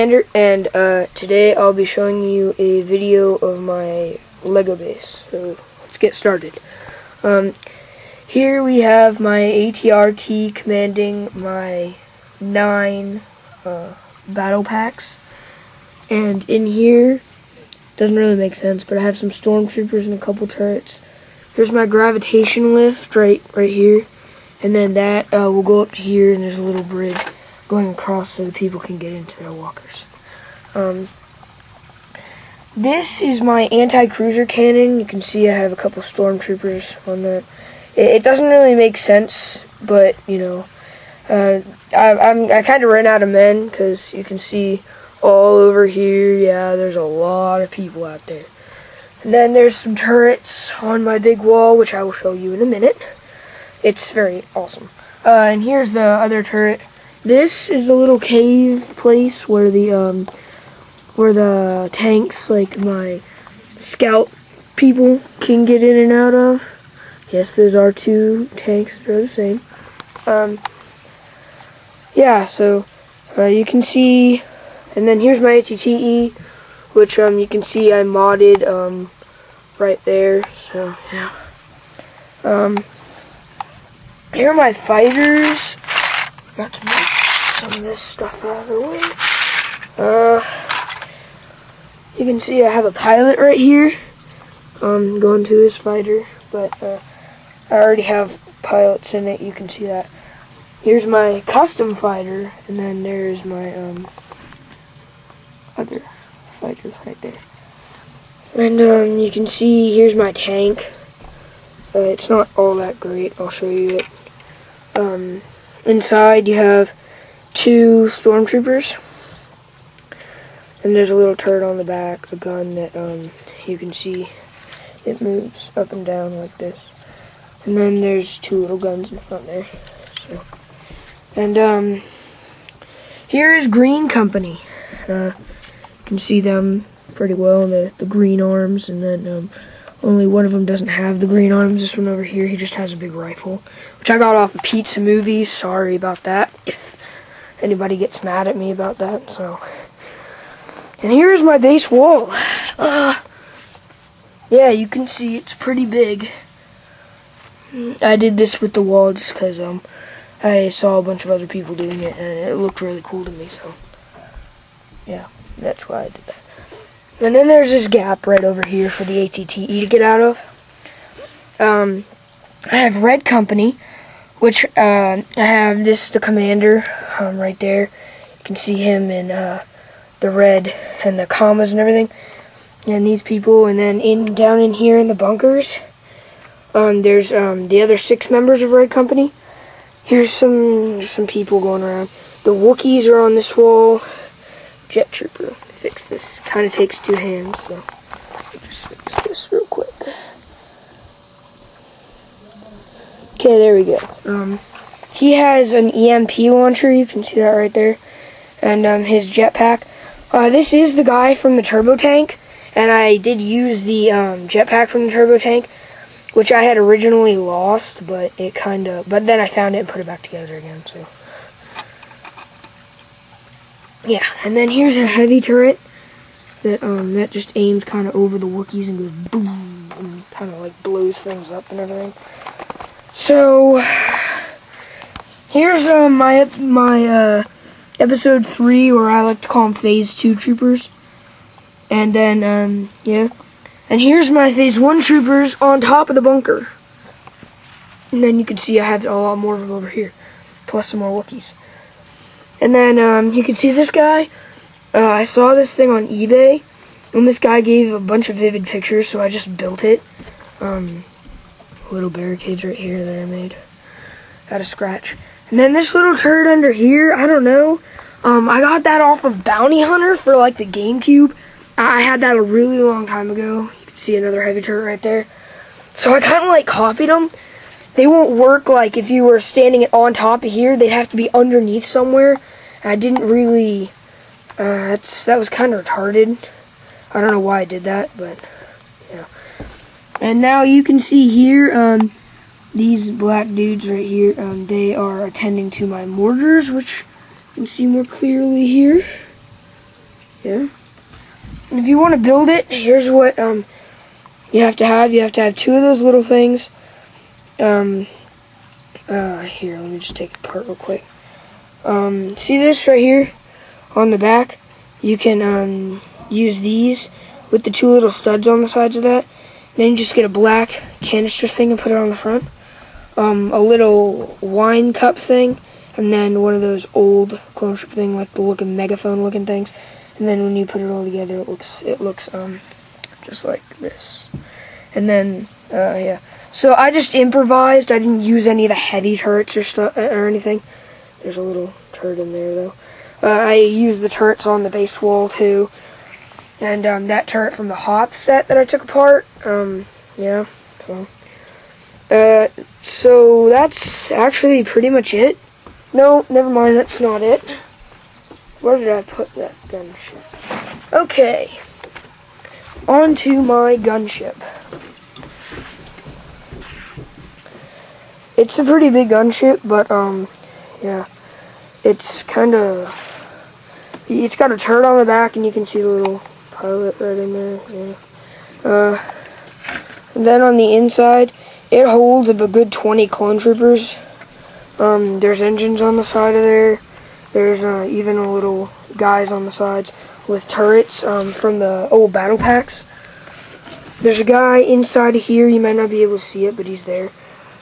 And today I'll be showing you a video of my Lego base. So let's get started. Here we have my ATRT commanding my 9 battle packs, and in here, doesn't really make sense, but I have some stormtroopers and a couple turrets. Here's my gravitation lift right here, and then that will go up to here, and there's a little bridge going across so the people can get into their walkers. This is my anti-cruiser cannon. You can see I have a couple stormtroopers on that. It doesn't really make sense, but you know, I kind of ran out of men because you can see all over here. Yeah, there's a lot of people out there. And then there's some turrets on my big wall, which I will show you in a minute. It's very awesome. And here's the other turret. This is a little cave place where the tanks, like my scout people, can get in and out of. Yes, those are 2 tanks that are the same. Yeah, so you can see, and then here's my ATTE, which you can see I modded right there. So yeah. Here are my fighters. Got to make some of this stuff out of the way. You can see I have a pilot right here. Going to his fighter, but I already have pilots in it. You can see that. Here's my custom fighter, and then there's my other fighters right there. And you can see here's my tank. It's not all that great. I'll show you it. Inside you have 2 stormtroopers, and there's a little turret on the back, a gun that you can see it moves up and down like this. And then there's 2 little guns in front there. So, and here is Green Company. You can see them pretty well, the green arms, and then only one of them doesn't have the green arms. This one over here, he just has a big rifle, which I got off of Pizza Movies. Sorry about that if anybody gets mad at me about that. So, and here's my base wall. Yeah, you can see it's pretty big. I did this with the wall just because I saw a bunch of other people doing it, and it looked really cool to me. So yeah, that's why I did that. And then there's this gap right over here for the ATTE to get out of. I have Red Company, which I have the commander right there. You can see him in the red and the commas and everything. And these people, and then down in here in the bunkers, there's the other 6 members of Red Company. Here's some people going around. The Wookiees are on this wall. Jet Trooper. Fix this. Kind of takes 2 hands, so I'll just fix this real quick. Okay, there we go. He has an EMP launcher. You can see that right there, and his jetpack. This is the guy from the turbo tank, and I did use the jetpack from the turbo tank, which I had originally lost, but then I found it and put it back together again. So. Yeah, and then here's a heavy turret that just aims kind of over the Wookiees and goes boom, and kind of like blows things up and everything. So here's my episode 3, or I like to call them Phase 2 troopers, and then yeah, and here's my Phase 1 troopers on top of the bunker, and then you can see I have a lot more of them over here, plus some more Wookiees. And then you can see this guy. I saw this thing on eBay, and this guy gave a bunch of vivid pictures, so I just built it. Little barricades right here that I made out of scratch. And then this little turret under here, I don't know. I got that off of Bounty Hunter for like the GameCube. I had that a really long time ago. You can see another heavy turret right there. So I kind of like copied them. They won't work like if you were standing on top of here. They'd have to be underneath somewhere. I didn't really, that was kind of retarded. I don't know why I did that, but, yeah. And now you can see here, these black dudes right here, they are attending to my mortars, which you can see more clearly here. Yeah. And if you want to build it, here's what you have to have. You have to have 2 of those little things. Here, let me just take it apart real quick. See this right here on the back? You can use these with the 2 little studs on the sides of that. Then you just get a black canister thing and put it on the front. A little wine cup thing, and then one of those old clone ship thing, like the looking megaphone looking things. And then when you put it all together, it looks just like this. And then yeah. So I just improvised. I didn't use any of the heavy turrets or stuff or anything. There's a little turret in there though. I used the turrets on the base wall too. And that turret from the Hoth set that I took apart. Yeah. So that's actually pretty much it. No, never mind, that's not it. Where did I put that gunship? Okay. On to my gunship. It's a pretty big gunship, but yeah. It's got a turret on the back, and you can see the little pilot right in there. Yeah. And then on the inside, it holds a good 20 clone troopers. There's engines on the side of there. There's even a little guys on the sides with turrets from the old battle packs. There's a guy inside of here. You might not be able to see it, but he's there.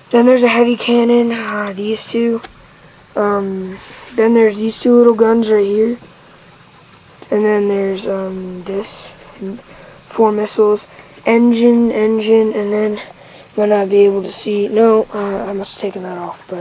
Then there's a heavy cannon. These 2. Then there's these 2 little guns right here. And then there's this 4 missiles, engine, and then you might not be able to see. No, I must have taken that off, but